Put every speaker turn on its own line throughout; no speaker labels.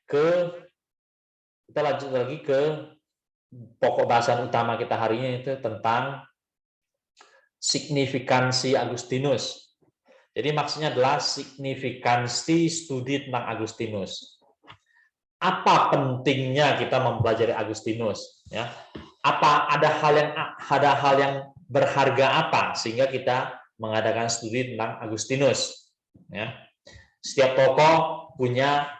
kita lanjut lagi ke pokok bahasan utama kita hari ini, itu tentang signifikansi Agustinus. Jadi maksudnya adalah signifikansi studi tentang Agustinus. Apa pentingnya kita mempelajari Agustinus? Ya, ada hal yang berharga apa sehingga kita mengadakan studi tentang Agustinus? Ya, setiap tokoh punya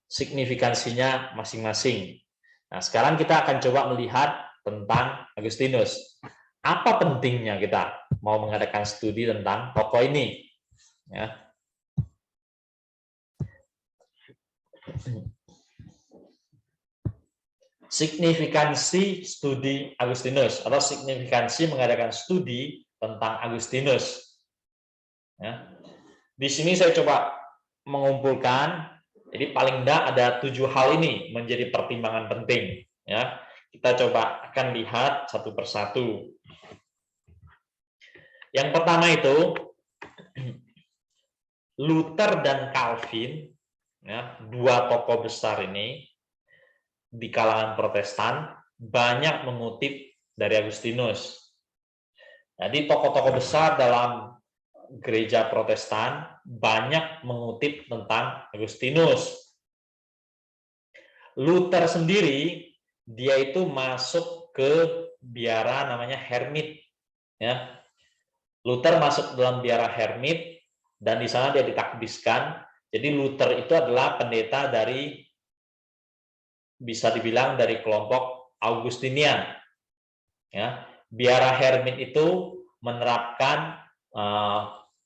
signifikansinya masing-masing. Nah, sekarang kita akan coba melihat tentang Agustinus. Apa pentingnya kita mau mengadakan studi tentang tokoh ini? Ya. Signifikansi studi Agustinus atau signifikansi mengadakan studi tentang Agustinus. Ya. Di sini saya coba mengumpulkan, jadi paling tidak ada 7 hal ini menjadi pertimbangan penting. Ya. Kita coba akan lihat satu persatu. Yang pertama itu, Luther dan Calvin, ya, dua tokoh besar ini di kalangan Protestan banyak mengutip dari Agustinus. Jadi tokoh-tokoh besar dalam gereja Protestan banyak mengutip tentang Agustinus. Luther sendiri, dia itu masuk ke biara namanya Hermit. Ya. Luther masuk dalam biara Hermit dan di sana dia ditakbiskan. Jadi Luther itu adalah pendeta dari, bisa dibilang dari kelompok Augustinian. Ya, biara Hermit itu menerapkan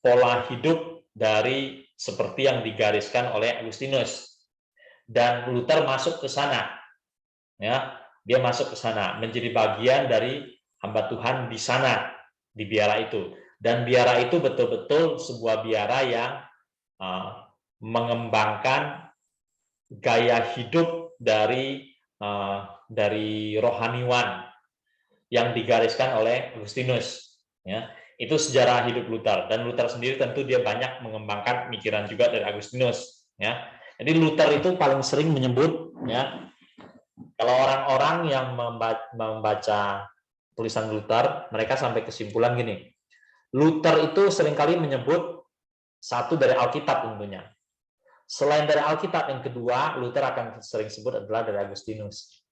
pola hidup dari seperti yang digariskan oleh Agustinus. Dan Luther masuk ke sana. Ya, dia masuk ke sana menjadi bagian dari hamba Tuhan di sana, di biara itu. Dan biara itu betul-betul sebuah biara yang mengembangkan gaya hidup dari rohaniwan yang digariskan oleh Agustinus. Ya, itu sejarah hidup Luther. Dan Luther sendiri tentu dia banyak mengembangkan pemikiran juga dari Agustinus. Ya, jadi Luther itu paling sering menyebut, ya, kalau orang-orang yang membaca tulisan Luther, mereka sampai kesimpulan gini. Luther itu seringkali menyebut satu dari Alkitab tentunya. Selain dari Alkitab, yang kedua, Luther akan sering sebut adalah dari Agustinus.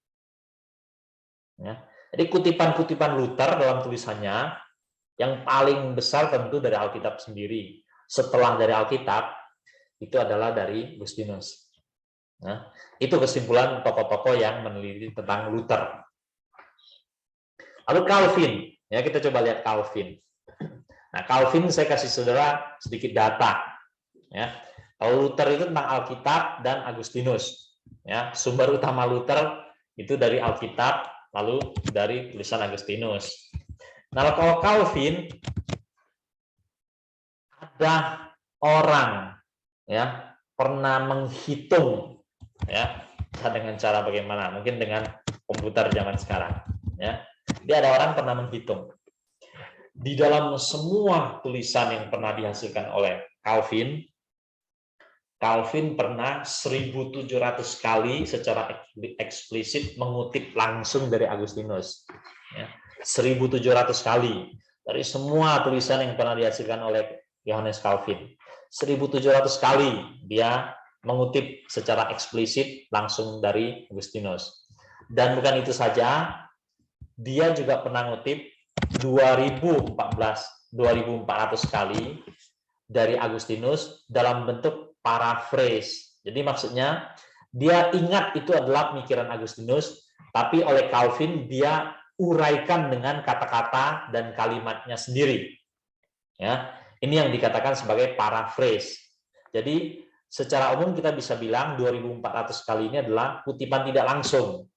Ya. Jadi kutipan-kutipan Luther dalam tulisannya, yang paling besar tentu dari Alkitab sendiri. Setelah dari Alkitab, itu adalah dari Agustinus. Nah, itu kesimpulan tokoh-tokoh yang meneliti tentang Luther. Lalu Calvin, ya, kita coba lihat Calvin. Nah, Calvin saya kasih saudara sedikit data. Ya, kalau Luther itu tentang Alkitab dan Agustinus. Ya, sumber utama Luther itu dari Alkitab, lalu dari tulisan Agustinus. Nah, kalau Calvin, ada orang, ya, pernah menghitung, ya, dengan cara bagaimana? Mungkin dengan komputer zaman sekarang. Ya, dia ada orang pernah menghitung. Di dalam semua tulisan yang pernah dihasilkan oleh Calvin pernah 1.700 kali secara eksplisit mengutip langsung dari Agustinus. Ya, 1.700 kali dari semua tulisan yang pernah dihasilkan oleh Johannes Calvin. 1.700 kali dia mengutip secara eksplisit langsung dari Agustinus. Dan bukan itu saja, dia juga pernah mengutip 2.400 kali dari Agustinus dalam bentuk paraphrase. Jadi maksudnya dia ingat itu adalah pemikiran Agustinus, tapi oleh Calvin dia uraikan dengan kata-kata dan kalimatnya sendiri. Ya, ini yang dikatakan sebagai paraphrase. Jadi secara umum kita bisa bilang 2.400 kali ini adalah kutipan tidak langsung.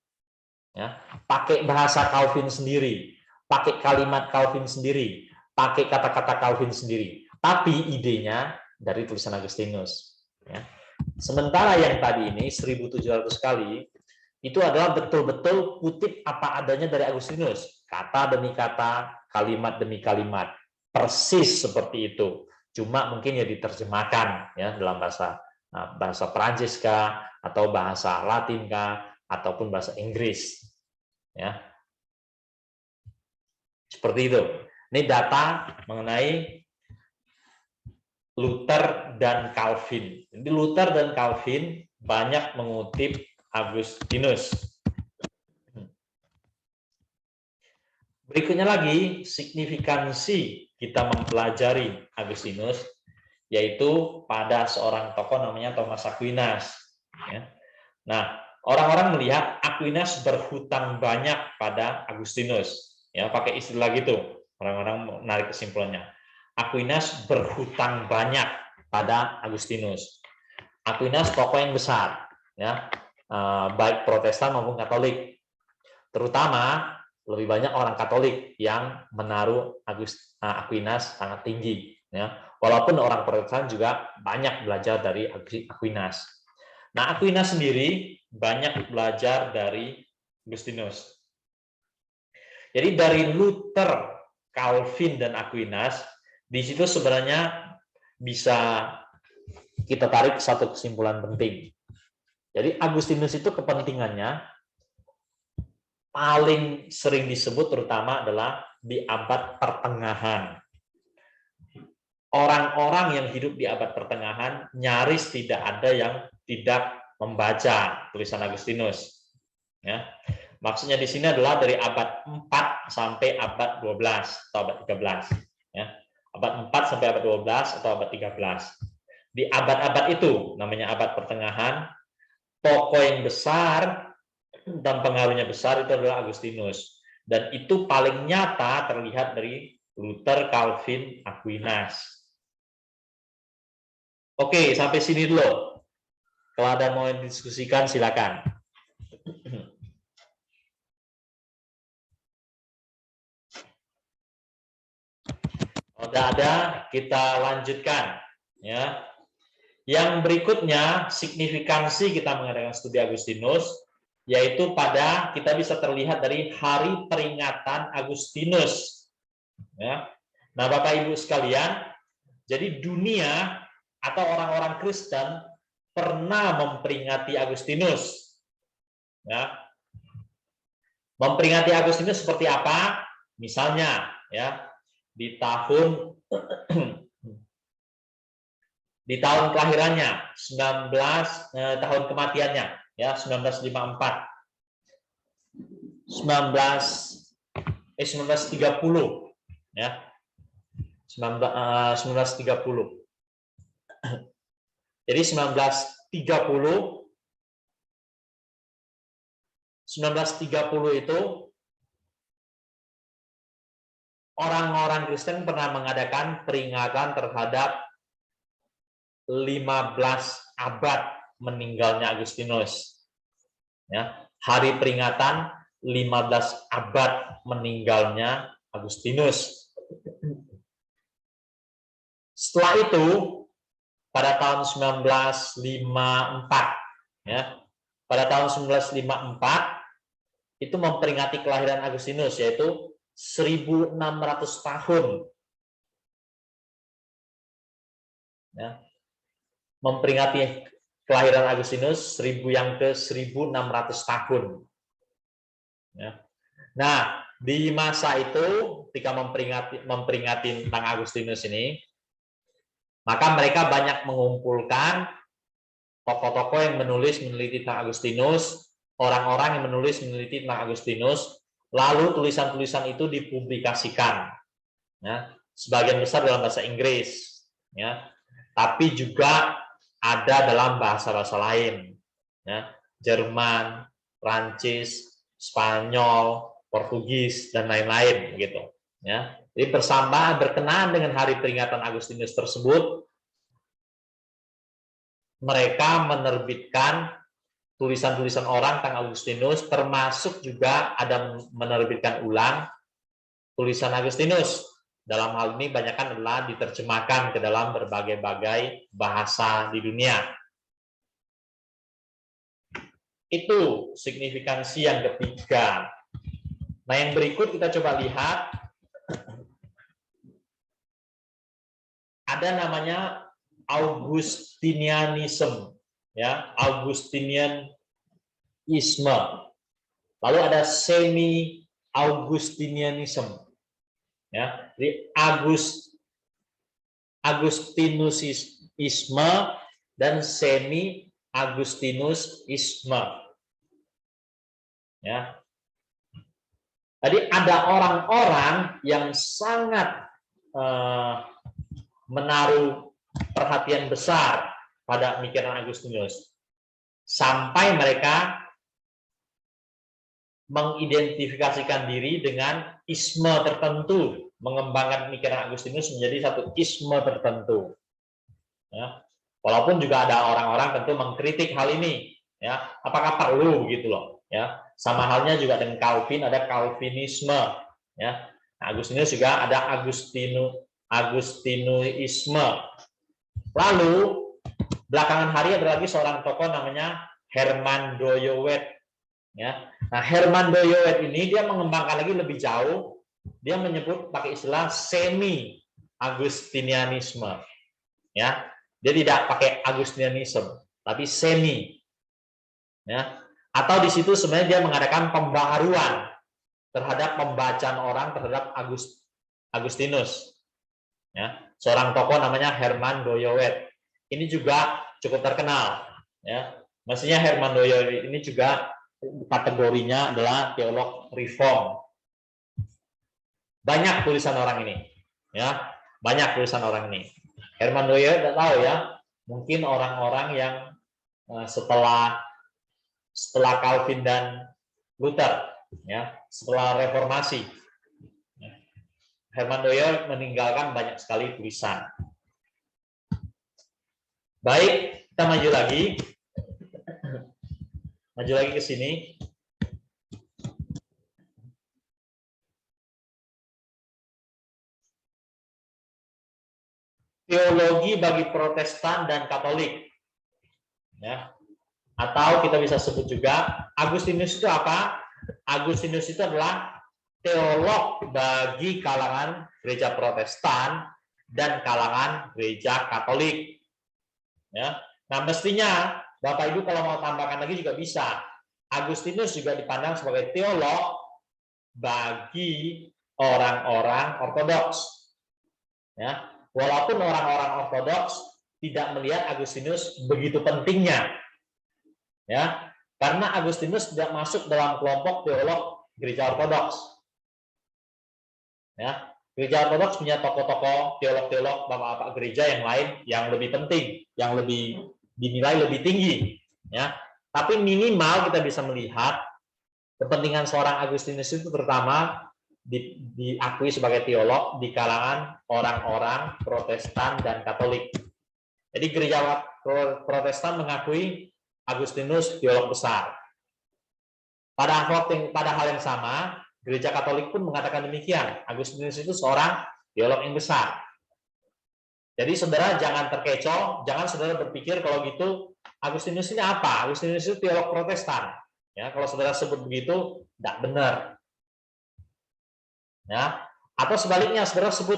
Ya, pakai bahasa Calvin sendiri, pakai kalimat Calvin sendiri, pakai kata-kata Calvin sendiri, tapi idenya dari tulisan Agustinus. Ya. Sementara yang tadi ini 1.700 kali itu adalah betul-betul kutip apa adanya dari Agustinus, kata demi kata, kalimat demi kalimat, persis seperti itu. Cuma mungkin ya diterjemahkan, ya, dalam bahasa Perancis kah, atau bahasa Latin kah, ataupun bahasa Inggris. Ya. Seperti itu. Ini data mengenai Luther dan Calvin. Jadi Luther dan Calvin banyak mengutip Agustinus. Berikutnya lagi, signifikansi kita mempelajari Agustinus, yaitu pada seorang tokoh namanya Thomas Aquinas. Ya. Nah, orang-orang melihat Aquinas berhutang banyak pada Agustinus. Ya, pakai istilah gitu. Orang-orang menarik kesimpulannya. Aquinas berhutang banyak pada Agustinus. Aquinas tokoh yang besar, ya, baik Protestan maupun Katolik. Terutama lebih banyak orang Katolik yang menaruh Aquinas sangat tinggi. Ya. Walaupun orang Protestan juga banyak belajar dari Aquinas. Nah, Aquinas sendiri banyak belajar dari Agustinus. Jadi dari Luther, Calvin, dan Aquinas, di situ sebenarnya bisa kita tarik satu kesimpulan penting. Jadi Agustinus itu kepentingannya paling sering disebut terutama adalah di abad pertengahan. Orang-orang yang hidup di abad pertengahan nyaris tidak ada yang tidak membaca tulisan Agustinus. Ya. Maksudnya di sini adalah dari abad 4 sampai abad 12 atau abad 13. Ya. Abad 4 sampai abad 12 atau abad 13. Di abad-abad itu, namanya abad pertengahan, tokoh yang besar dan pengaruhnya besar itu adalah Agustinus. Dan itu paling nyata terlihat dari Luther, Calvin, Aquinas. Oke, sampai sini dulu. Kalau ada mau diskusikan, silakan. Udah ada, kita lanjutkan. Ya. Yang berikutnya, signifikansi kita mengadakan studi Agustinus, yaitu pada kita bisa terlihat dari hari peringatan Agustinus. Ya. Nah, Bapak Ibu sekalian, jadi dunia atau orang-orang Kristen pernah memperingati Agustinus. Ya. Memperingati Agustinus seperti apa? Misalnya, ya, di tahun kelahirannya 19 tahun kematiannya ya 1954 1930 ya 1930. Jadi 1930 itu orang-orang Kristen pernah mengadakan peringatan terhadap 15 abad meninggalnya Agustinus. Ya, hari peringatan 15 abad meninggalnya Agustinus. Setelah itu, pada tahun 1954, ya, pada tahun 1954 itu memperingati kelahiran Agustinus, yaitu 1600 tahun. Ya. Memperingati kelahiran Agustinus 1600 tahun. Ya. Nah, di masa itu ketika memperingati tentang Agustinus ini, maka mereka banyak mengumpulkan tokoh-tokoh yang meneliti tentang Agustinus, orang-orang yang meneliti tentang Agustinus, lalu tulisan-tulisan itu dipublikasikan. Ya, sebagian besar dalam bahasa Inggris, ya, tapi juga ada dalam bahasa-bahasa lain, ya, Jerman, Prancis, Spanyol, Portugis, dan lain-lain, gitu. Ya, jadi berkenaan dengan hari peringatan Agustinus tersebut, mereka menerbitkan tulisan-tulisan orang tentang Agustinus, termasuk juga ada menerbitkan ulang tulisan Agustinus. Dalam hal ini banyakkan adalah diterjemahkan ke dalam berbagai-bagai bahasa di dunia. Itu signifikansi yang ketiga. Nah, yang berikut kita coba lihat. Ada namanya Augustinianism. ya, Augustinianisme. Lalu ada semi Augustinianism, ya. Jadi Agustinusisme dan semi Agustinusisme, ya. Jadi ada orang-orang yang sangat menaruh perhatian besar pada pemikiran Agustinus sampai mereka mengidentifikasikan diri dengan isme tertentu, mengembangkan pemikiran Agustinus menjadi satu isme tertentu. Ya. Walaupun juga ada orang-orang tentu mengkritik hal ini, ya, apakah perlu gitu loh, ya. Sama halnya juga dengan Calvin, ada Calvinisme, ya. Nah, Agustinus juga ada Agustinuisme. Lalu belakangan hari ada lagi seorang tokoh namanya Herman Doyowet, ya. Nah, Herman Doyowet ini dia mengembangkan lagi lebih jauh, dia menyebut pakai istilah semi Agustinianisme, ya. Dia tidak pakai Agustinianisme, tapi semi, ya. Atau di situ sebenarnya dia mengadakan pembaharuan terhadap pembacaan orang terhadap Agustinus, ya. Seorang tokoh namanya Herman Doyowet. Ini juga cukup terkenal, ya. Mestinya Herman Doyowet ini juga kategorinya adalah teolog reform. Banyak tulisan orang ini, ya. Banyak tulisan orang ini. Herman Doyowet tidak tahu ya, mungkin orang-orang yang setelah Calvin dan Luther, ya, setelah reformasi, Herman Doyowet meninggalkan banyak sekali tulisan. Baik, kita maju lagi ke sini. Teologi bagi Protestan dan Katolik, ya. Atau kita bisa sebut juga Agustinus itu apa? Agustinus itu adalah teolog bagi kalangan gereja Protestan dan kalangan gereja Katolik, ya. Nah, mestinya Bapak Ibu kalau mau tambahkan lagi juga bisa. Agustinus juga dipandang sebagai teolog bagi orang-orang Ortodoks, ya. Walaupun orang-orang Ortodoks tidak melihat Agustinus begitu pentingnya, ya, karena Agustinus tidak masuk dalam kelompok teolog gereja Ortodoks, ya. Gereja Ortodoks punya tokoh-tokoh teolog-teolog bapak-bapak gereja yang lain yang lebih penting, yang lebih dinilai lebih tinggi, ya. Tapi minimal kita bisa melihat kepentingan seorang Agustinus itu pertama diakui sebagai teolog di kalangan orang-orang Protestan dan Katolik. Jadi gereja Protestan mengakui Agustinus teolog besar. Pada hal yang sama, gereja Katolik pun mengatakan demikian. Agustinus itu seorang teolog yang besar. Jadi saudara jangan terkecoh, jangan saudara berpikir kalau gitu Agustinus ini apa? Agustinus itu teolog Protestan. Ya, kalau saudara sebut begitu, tidak benar. Ya, atau sebaliknya saudara sebut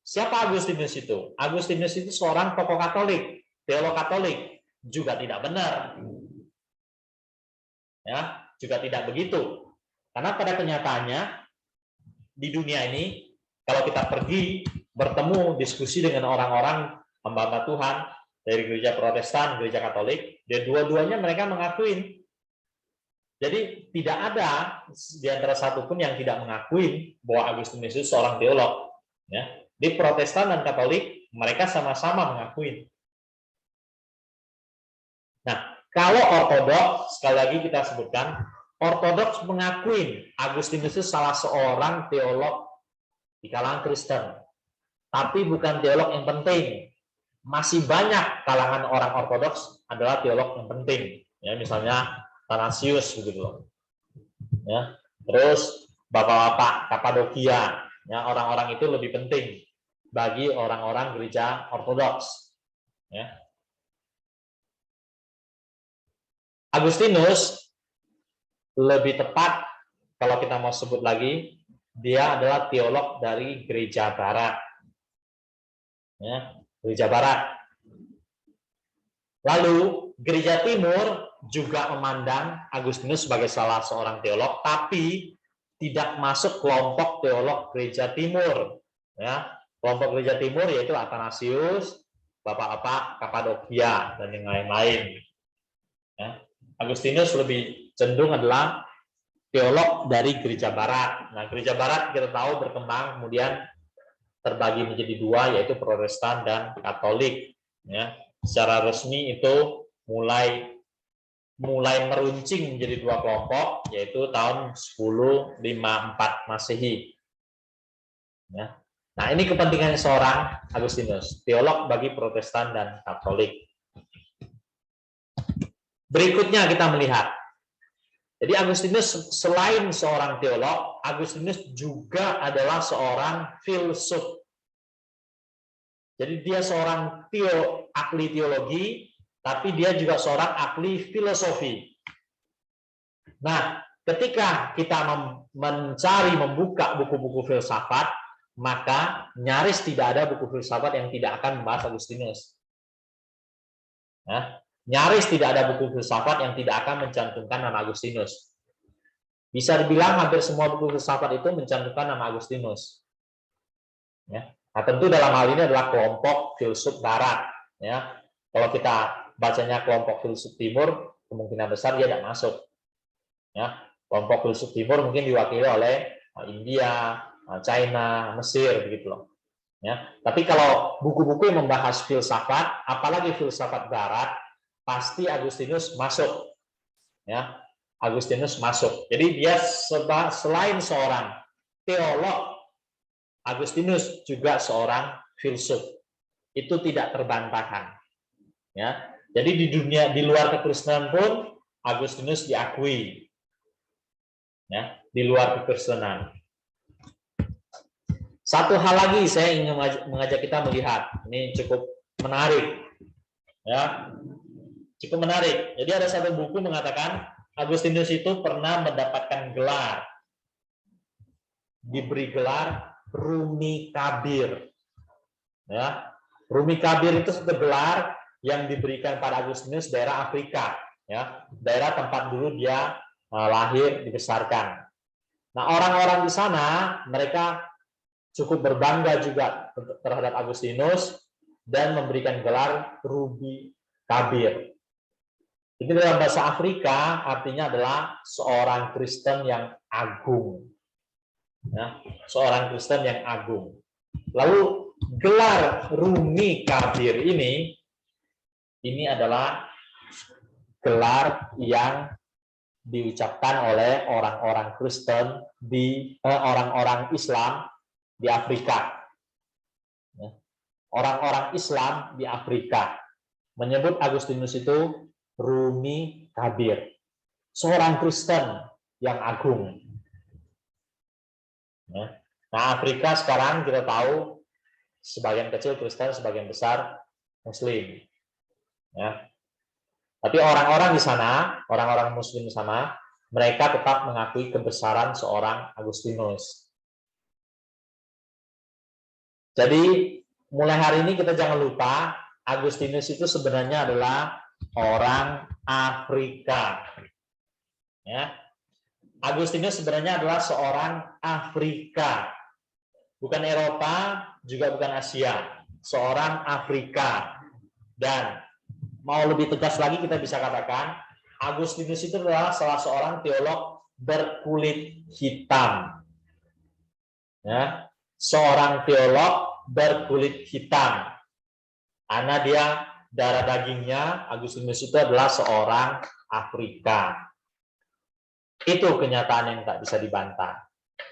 siapa Agustinus itu? Agustinus itu seorang tokoh Katolik, teolog Katolik, juga tidak benar. Ya, juga tidak begitu. Karena pada kenyataannya di dunia ini kalau kita pergi bertemu diskusi dengan orang-orang hamba Tuhan dari gereja Protestan, gereja Katolik, dan dua-duanya mereka mengakui. Jadi tidak ada di antara satu pun yang tidak mengakui bahwa Agustinus itu seorang teolog. Ya. Di Protestan dan Katolik mereka sama-sama mengakui. Nah, kalau Ortodoks, sekali lagi kita sebutkan, Ortodoks mengakui Agustinus itu salah seorang teolog di kalangan Kristen, tapi bukan teolog yang penting. Masih banyak kalangan orang Ortodoks adalah teolog yang penting. Ya, misalnya Athanasius begitu loh. Ya. Terus bapak-bapak Kapadokia, ya, orang-orang itu lebih penting bagi orang-orang gereja Ortodoks. Ya. Agustinus lebih tepat kalau kita mau sebut lagi, dia adalah teolog dari gereja Barat. Ya, gereja Barat. Lalu Gereja Timur juga memandang Agustinus sebagai salah seorang teolog, tapi tidak masuk kelompok teolog Gereja Timur. Ya, kelompok Gereja Timur yaitu Athanasius, Bapak-bapak Kapadokia, dan yang lain-lain. Ya. Agustinus lebih cenderung adalah teolog dari Gereja Barat. Nah, Gereja Barat kita tahu berkembang kemudian terbagi menjadi dua, yaitu Protestan dan Katolik. Ya, secara resmi itu mulai meruncing menjadi dua kelompok, yaitu tahun 1054 Masehi. Ya. Nah, ini kepentingannya seorang Agustinus, teolog bagi Protestan dan Katolik. Berikutnya kita melihat, jadi Agustinus selain seorang teolog, Agustinus juga adalah seorang filsuf. Jadi dia seorang ahli teologi, tapi dia juga seorang ahli filosofi. Nah, ketika kita membuka buku-buku filsafat, maka nyaris tidak ada buku filsafat yang tidak akan membahas Agustinus. Nah, nyaris tidak ada buku filsafat yang tidak akan mencantumkan nama Agustinus. Bisa dibilang hampir semua buku filsafat itu mencantumkan nama Agustinus. Ya. Nah, tentu dalam hal ini adalah kelompok filsuf Barat. Ya. Kalau kita bacanya kelompok filsuf Timur, kemungkinan besar dia tidak masuk. Ya. Kelompok filsuf Timur mungkin diwakili oleh India, China, Mesir, begitu loh. Ya. Tapi kalau buku-buku yang membahas filsafat, apalagi filsafat Barat, pasti Agustinus masuk. Ya. Agustinus masuk. Jadi dia selain seorang teolog, Agustinus juga seorang filsuf. Itu tidak terbantahkan. Ya. Jadi di dunia di luar kekristenan pun Agustinus diakui. Ya, di luar kekristenan. Satu hal lagi saya ingin mengajak kita melihat. Ini cukup menarik. Ya. Cukup menarik. Jadi ada satu buku mengatakan Agustinus itu pernah mendapatkan gelar. Diberi gelar Rumi Kabir. Ya, Rumi Kabir itu satu gelar yang diberikan pada Agustinus daerah Afrika, ya, daerah tempat dulu dia lahir dibesarkan. Nah, orang-orang di sana mereka cukup berbangga juga terhadap Agustinus dan memberikan gelar Rumi Kabir. Ini dalam bahasa Afrika artinya adalah seorang Kristen yang agung. Ya, seorang Kristen yang agung. Lalu gelar Rumi Kabir ini adalah gelar yang diucapkan oleh orang-orang Kristen orang-orang Islam di Afrika. Orang-orang Islam di Afrika menyebut Agustinus itu Rumi Kabir, seorang Kristen yang agung. Nah, Afrika sekarang kita tahu sebagian kecil Kristen, sebagian besar Muslim. Ya. Tapi orang-orang di sana, orang-orang Muslim di sana, mereka tetap mengakui kebesaran seorang Agustinus. Jadi mulai hari ini kita jangan lupa Agustinus itu sebenarnya adalah orang Afrika. Ya. Agustinus sebenarnya adalah seorang Afrika, bukan Eropa, juga bukan Asia, seorang Afrika. Dan mau lebih tegas lagi kita bisa katakan, Agustinus itu adalah salah seorang teolog berkulit hitam. Ya, seorang teolog berkulit hitam. Karena dia darah dagingnya, Agustinus itu adalah seorang Afrika. Itu kenyataan yang tak bisa dibantah.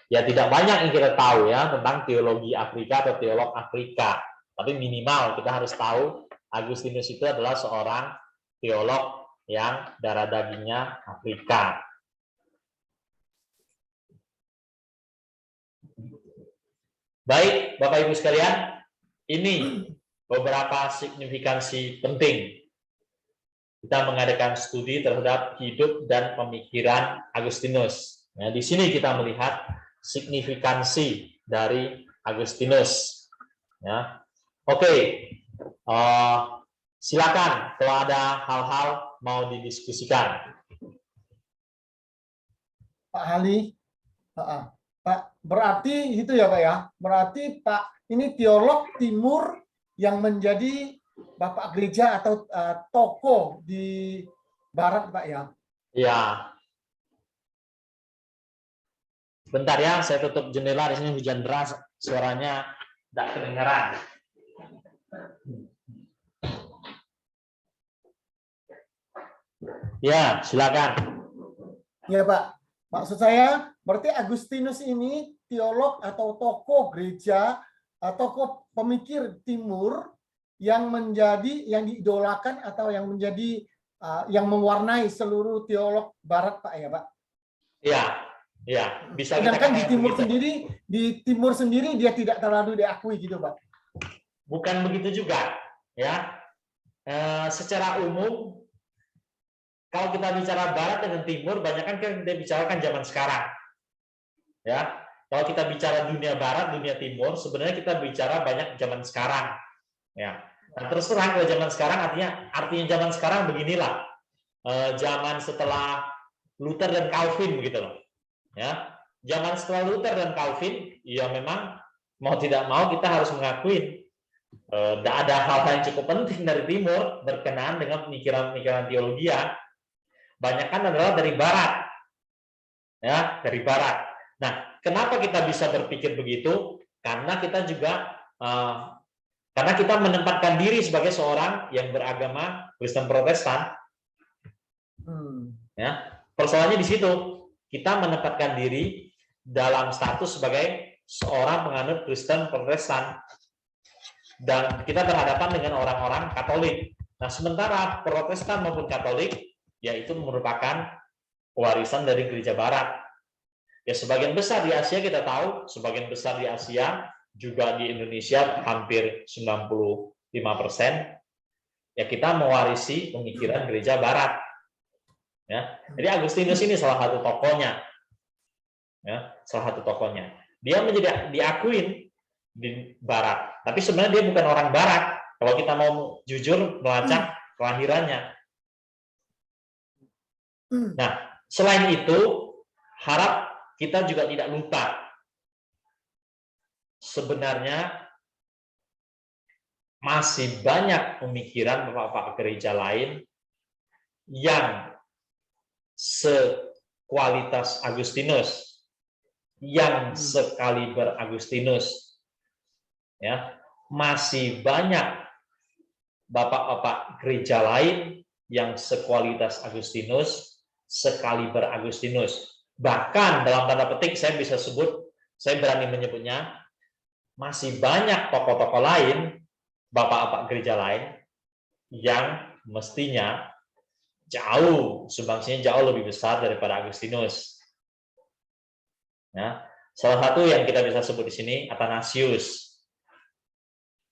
Ya, tidak banyak yang kita tahu ya tentang teologi Afrika atau teolog Afrika. Tapi minimal kita harus tahu Agustinus itu adalah seorang teolog yang darah dagingnya Afrika. Baik, Bapak Ibu sekalian, ini beberapa signifikansi penting kita mengadakan studi terhadap hidup dan pemikiran Agustinus. Nah, di sini kita melihat signifikansi dari Agustinus. Ya. Oke, Silakan kalau ada hal-hal mau didiskusikan.
Pak Hali, Pak, berarti itu ya Pak ya, berarti Pak ini teolog Timur yang menjadi Bapak Gereja atau tokoh di Barat Pak ya?
Ya, bentar ya, saya tutup jendela, di sini hujan deras, suaranya tidak kedengaran. Ya, silakan.
Ya Pak, maksud saya berarti Agustinus ini teolog atau tokoh gereja, tokoh pemikir Timur yang diidolakan atau yang menjadi yang mewarnai seluruh teolog Barat Pak ya Pak?
Ya, ya, bisa kita
sedangkan
katakan begitu.
di Timur sendiri dia tidak terlalu diakui gitu Pak?
Bukan begitu juga, ya. Secara umum, kalau kita bicara Barat dengan Timur, banyak kan kita bicarakan zaman sekarang, ya. Kalau kita bicara dunia Barat, dunia Timur, sebenarnya kita bicara banyak zaman sekarang, ya. Nah, terus terang kalau zaman sekarang artinya zaman sekarang beginilah, zaman setelah Luther dan Calvin begitu loh, ya. Zaman setelah Luther dan Calvin, ya memang mau tidak mau kita harus mengakui tidak ada hal-hal yang cukup penting dari Timur berkenaan dengan pemikiran-pemikiran teologi, banyak kan adalah dari Barat, ya, dari Barat. Nah, kenapa kita bisa berpikir begitu? Karena kita juga karena kita menempatkan diri sebagai seorang yang beragama Kristen Protestan. Ya, persoalannya di situ. Kita menempatkan diri dalam status sebagai seorang penganut Kristen Protestan. Dan kita berhadapan dengan orang-orang Katolik. Nah, sementara Protestan maupun Katolik, yaitu merupakan warisan dari gereja Barat. Ya, sebagian besar di Asia kita tahu, sebagian besar di Asia, juga di Indonesia hampir 95%, ya kita mewarisi pemikiran gereja Barat. Ya, jadi Agustinus ini salah satu tokohnya. Ya, salah satu tokohnya. Dia menjadi diakuin di Barat, tapi sebenarnya dia bukan orang Barat. Kalau kita mau jujur melacak kelahirannya. Nah, selain itu, harap kita juga tidak lupa sebenarnya masih banyak pemikiran bapak-bapak gereja lain yang sekualitas Agustinus, yang sekaliber Agustinus, ya. Masih banyak bapak-bapak gereja lain yang sekualitas Agustinus, sekaliber Agustinus. Bahkan dalam tanda petik saya bisa sebut, saya berani menyebutnya, masih banyak tokoh-tokoh lain, bapak-bapak gereja lain, yang mestinya sumbangsinya jauh lebih besar daripada Agustinus. Ya, salah satu yang kita bisa sebut di sini Athanasius.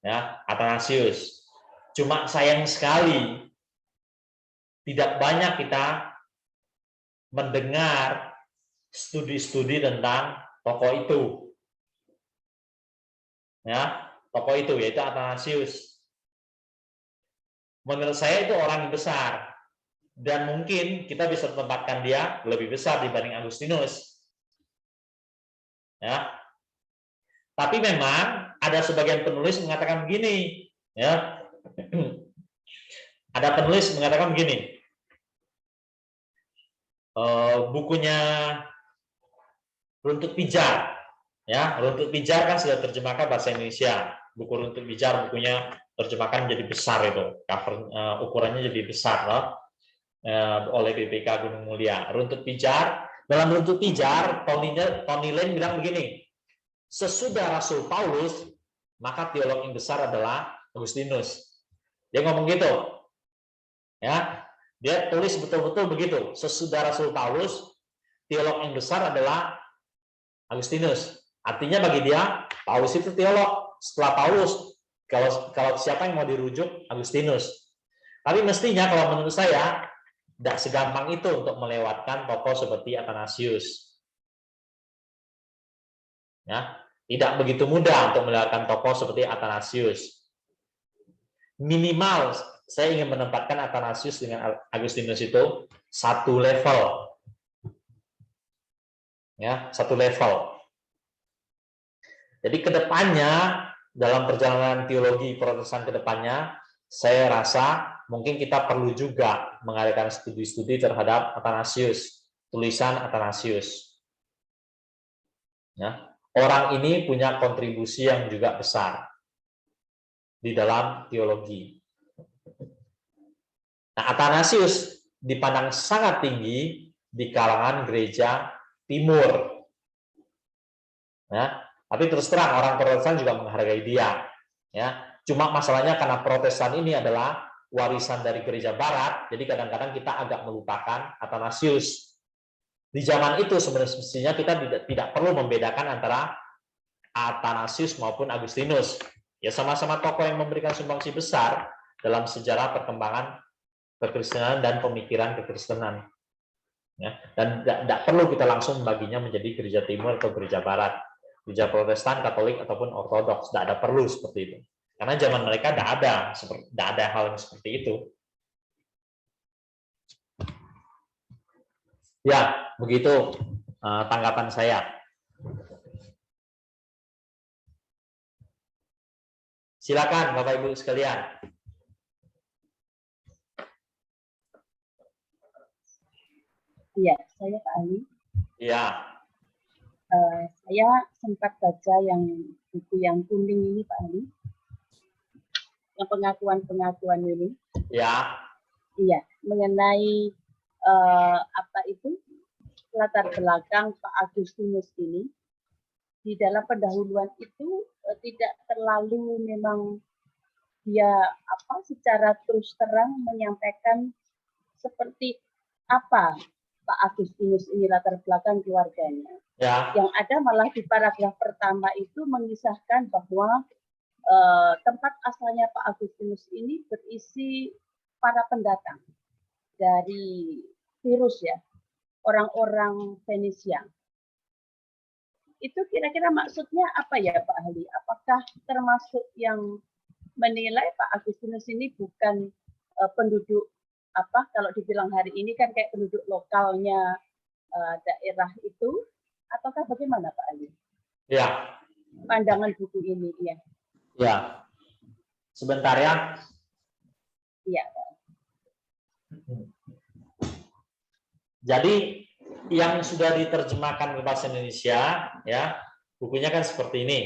Ya, Athanasius. Cuma sayang sekali tidak banyak kita mendengar studi-studi tentang tokoh itu. Ya, tokoh itu yaitu Athanasius. Menurut saya itu orang yang besar, dan mungkin kita bisa tempatkan dia lebih besar dibanding Agustinus. Ya. Tapi memang ada sebagian penulis mengatakan begini, ya. Ada penulis mengatakan begini. Bukunya Runtut Pijar, ya, Runtut Pijar kan sudah terjemahkan bahasa Indonesia. Buku Runtut Pijar bukunya terjemahkan menjadi besar itu, cover ukurannya jadi besar loh, oleh BPK Gunung Mulia. Runtut Pijar, dalam Runtut Pijar, Tony Lane bilang begini, sesudah Rasul Paulus, maka teolog yang besar adalah Agustinus. Dia ngomong gitu, ya. Dia tulis betul-betul begitu. Sesudah Rasul Paulus, teolog yang besar adalah Agustinus. Artinya bagi dia, Paulus itu teolog. Setelah Paulus, kalau siapa yang mau dirujuk, Agustinus. Tapi mestinya kalau menurut saya, tidak segampang itu untuk melewatkan tokoh seperti Athanasius. Ya, tidak begitu mudah untuk melewatkan tokoh seperti Athanasius. Minimal saya ingin menempatkan Athanasius dengan Agustinus itu satu level. Ya, satu level. Jadi kedepannya, dalam perjalanan teologi Protestan kedepannya, saya rasa mungkin kita perlu juga mengadakan studi-studi terhadap Athanasius, tulisan Athanasius. Ya, orang ini punya kontribusi yang juga besar di dalam teologi. Nah, Athanasius dipandang sangat tinggi di kalangan gereja Timur. Ya, tapi terus terang orang Protestan juga menghargai dia. Ya, cuma masalahnya karena Protestan ini adalah warisan dari gereja Barat, jadi kadang-kadang kita agak melupakan Athanasius. Di zaman itu sebenarnya kita tidak perlu membedakan antara Athanasius maupun Agustinus. Ya, sama-sama tokoh yang memberikan sumbangsi besar dalam sejarah perkembangan kekristenan dan pemikiran kekristenan. Ya, dan tidak perlu kita langsung membaginya menjadi gereja Timur atau gereja Barat, gereja Protestan, Katolik ataupun Ortodoks. Tidak ada perlu seperti itu, karena zaman mereka tidak ada hal yang seperti itu. Ya, begitu tanggapan saya. Silakan Bapak Ibu sekalian.
Iya, saya Pak Ali.
Iya.
Saya sempat baca buku yang kuning ini Pak Ali, yang pengakuan-pengakuan ini.
Ya.
Iya, mengenai apa itu latar belakang Pak Agustinus ini. Di dalam pendahuluan itu tidak terlalu memang dia secara terus terang menyampaikan seperti apa Pak Agustinus ini latar belakang keluarganya.
Ya.
Yang ada malah di paragraf pertama itu mengisahkan bahwa tempat asalnya Pak Agustinus ini berisi para pendatang dari Tirus ya, orang-orang Fenisia. Itu kira-kira maksudnya apa ya Pak Ali? Apakah termasuk yang menilai Pak Agustinus ini bukan penduduk kalau dibilang hari ini kan kayak penduduk lokalnya daerah itu, ataukah bagaimana Pak Ali?
Ya.
Pandangan buku ini, ya.
Ya. Sebentar ya.
Iya.
Jadi yang sudah diterjemahkan ke bahasa Indonesia, ya, bukunya kan seperti ini,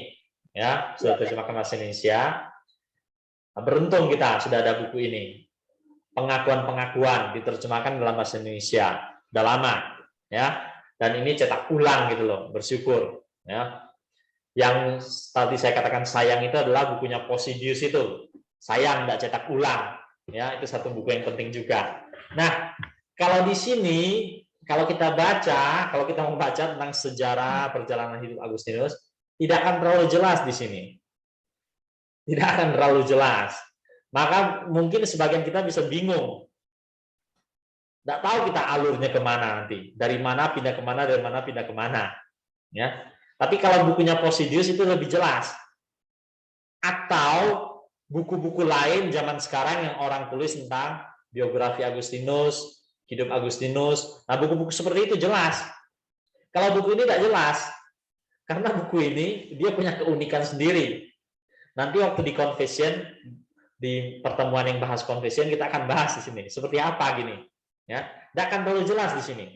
ya, sudah diterjemahkan ke bahasa Indonesia. Beruntung kita sudah ada buku ini. Pengakuan-pengakuan diterjemahkan dalam bahasa Indonesia. Sudah lama, ya. Dan ini cetak ulang gitu loh, bersyukur, ya. Yang tadi saya katakan sayang itu adalah bukunya Posidus itu. Sayang tidak cetak ulang, ya, itu satu buku yang penting juga. Nah, kalau di sini kalau kita membaca tentang sejarah perjalanan hidup Agustinus, tidak akan terlalu jelas di sini. Tidak akan terlalu jelas. Maka mungkin sebagian kita bisa bingung. Tidak tahu kita alurnya kemana nanti. Dari mana pindah kemana, dari mana pindah kemana. Ya. Tapi kalau bukunya Posidus itu lebih jelas. Atau buku-buku lain zaman sekarang yang orang tulis tentang biografi Agustinus, hidup Agustinus. Nah, buku-buku seperti itu jelas. Kalau buku ini tidak jelas, karena buku ini dia punya keunikan sendiri. Nanti waktu di confession, di pertemuan yang bahas confession, kita akan bahas di sini. Seperti apa gini, ya? Tidak akan terlalu jelas di sini,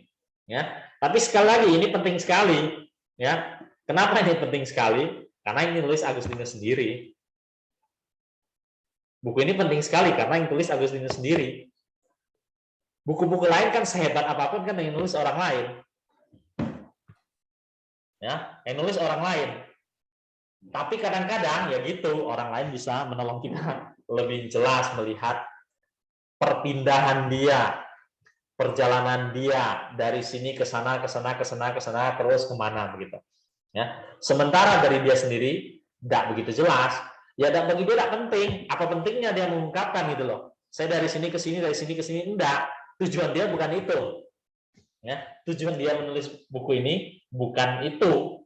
ya. Tapi sekali lagi ini penting sekali, ya. Kenapa ini penting sekali? Karena ini nulis Agustinus sendiri. Buku ini penting sekali karena yang tulis Agustinus sendiri. Buku-buku lain kan sehebat apapun kan yang nulis orang lain. Ya, yang nulis orang lain. Tapi kadang-kadang ya gitu, orang lain bisa menolong kita lebih jelas melihat perpindahan dia, perjalanan dia dari sini ke sana, ke sana, ke sana, ke sana, terus kemana begitu. Ya, sementara dari dia sendiri tidak begitu jelas. Ya, dan bagi dia tidak penting. Apa pentingnya dia mengungkapkan gitu loh? Saya dari sini ke sini, dari sini ke sini, enggak. Tujuan dia bukan itu. Ya, tujuan dia menulis buku ini bukan itu.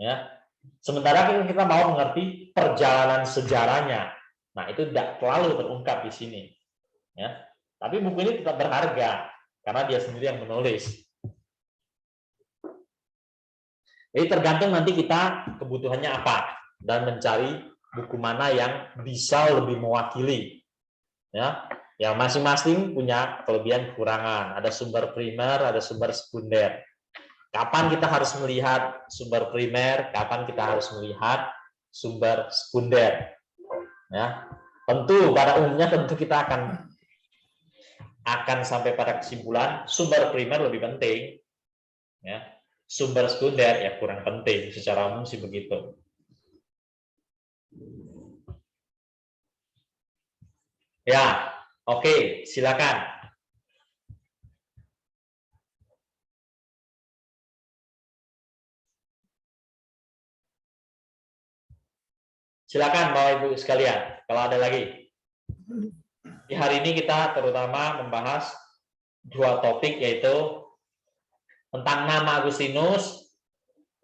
Ya. Sementara kita mau mengerti perjalanan sejarahnya, Nah, itu tidak terlalu terungkap di sini. Ya. Tapi buku ini tetap berharga karena dia sendiri yang menulis. Jadi tergantung nanti kita kebutuhannya apa dan mencari buku mana yang bisa lebih mewakili. Ya, yang masing-masing punya kelebihan kekurangan. Ada sumber primer, ada sumber sekunder. Kapan kita harus melihat sumber primer, kapan kita harus melihat sumber sekunder. Ya, tentu pada umumnya tentu kita akan sampai pada kesimpulan sumber primer lebih penting. Ya, sumber sekunder ya kurang penting, secara umum sih begitu. Ya, oke, silakan. Silakan Bapak Ibu sekalian, kalau ada lagi. Di hari ini kita terutama membahas dua topik, yaitu tentang nama Agustinus,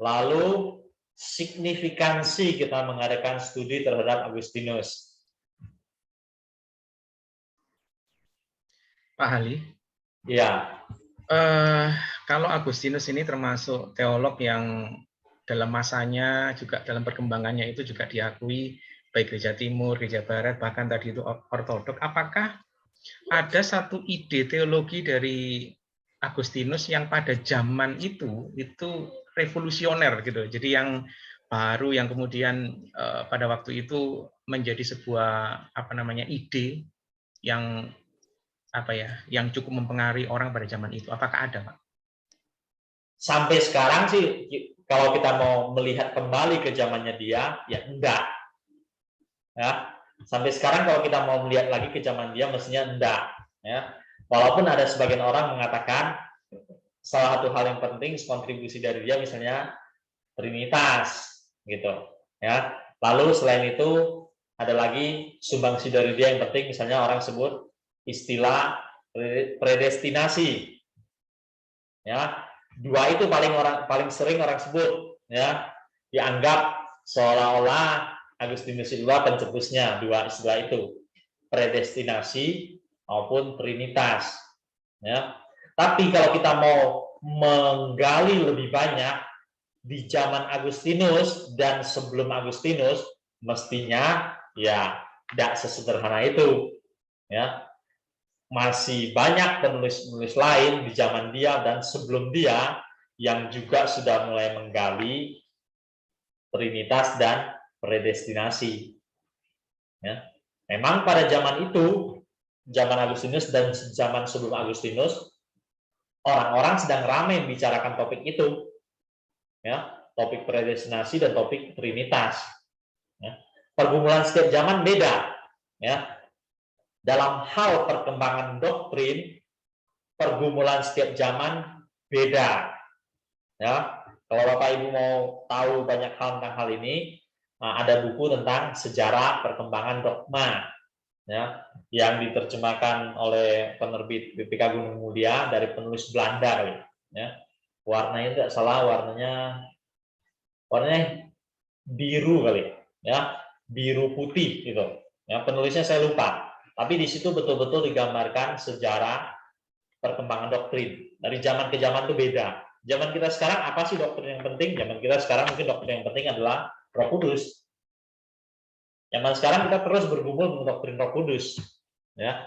lalu signifikansi kita mengadakan studi terhadap Agustinus.
Pak Hali,
Ya,
kalau Agustinus ini termasuk teolog yang dalam masanya juga dalam perkembangannya itu juga diakui baik gereja timur, gereja barat, bahkan tadi itu ortodok. Apakah ada satu ide teologi dari Agustinus yang pada zaman itu revolusioner gitu. Jadi yang baru yang kemudian pada waktu itu menjadi sebuah ide yang yang cukup mempengaruhi orang pada zaman itu. Apakah ada, Pak?
Sampai sekarang sih kalau kita mau melihat kembali ke zamannya dia, ya enggak. Ya, sampai sekarang kalau kita mau melihat lagi ke zaman dia, mestinya enggak. Ya, walaupun ada sebagian orang mengatakan salah satu hal yang penting kontribusi dari dia misalnya Trinitas, gitu. Ya, lalu selain itu ada lagi sumbangsi dari dia yang penting, misalnya orang sebut istilah predestinasi. Ya, dua itu paling sering orang sebut, ya, dianggap seolah-olah Agustinus itu pencetusnya dua istilah itu, predestinasi maupun trinitas. Ya, tapi kalau kita mau menggali lebih banyak di zaman Agustinus dan sebelum Agustinus, mestinya ya tidak sesederhana itu. Ya, masih banyak penulis-penulis lain di zaman dia dan sebelum dia yang juga sudah mulai menggali trinitas dan predestinasi. Ya. Memang pada zaman itu, zaman Agustinus dan zaman sebelum Agustinus, orang-orang sedang ramai membicarakan topik itu, ya, topik predestinasi dan topik trinitas. Ya. Pergumulan setiap zaman beda, ya. Dalam hal perkembangan doktrin, pergumulan setiap zaman beda. Ya, kalau Bapak Ibu mau tahu banyak hal tentang hal ini, ada buku tentang sejarah perkembangan dogma, ya, yang diterjemahkan oleh penerbit BPK Gunung Mulia dari penulis Belanda, ya. Warnanya tidak salah, warnanya biru kali, ya, biru putih gitu. Ya, penulisnya saya lupa. Tapi di situ betul-betul digambarkan sejarah perkembangan doktrin. Dari zaman ke zaman itu beda. Zaman kita sekarang apa sih doktrin yang penting? Zaman kita sekarang mungkin doktrin yang penting adalah Roh Kudus. Zaman sekarang kita terus bergumul dengan doktrin Roh Kudus. Ya.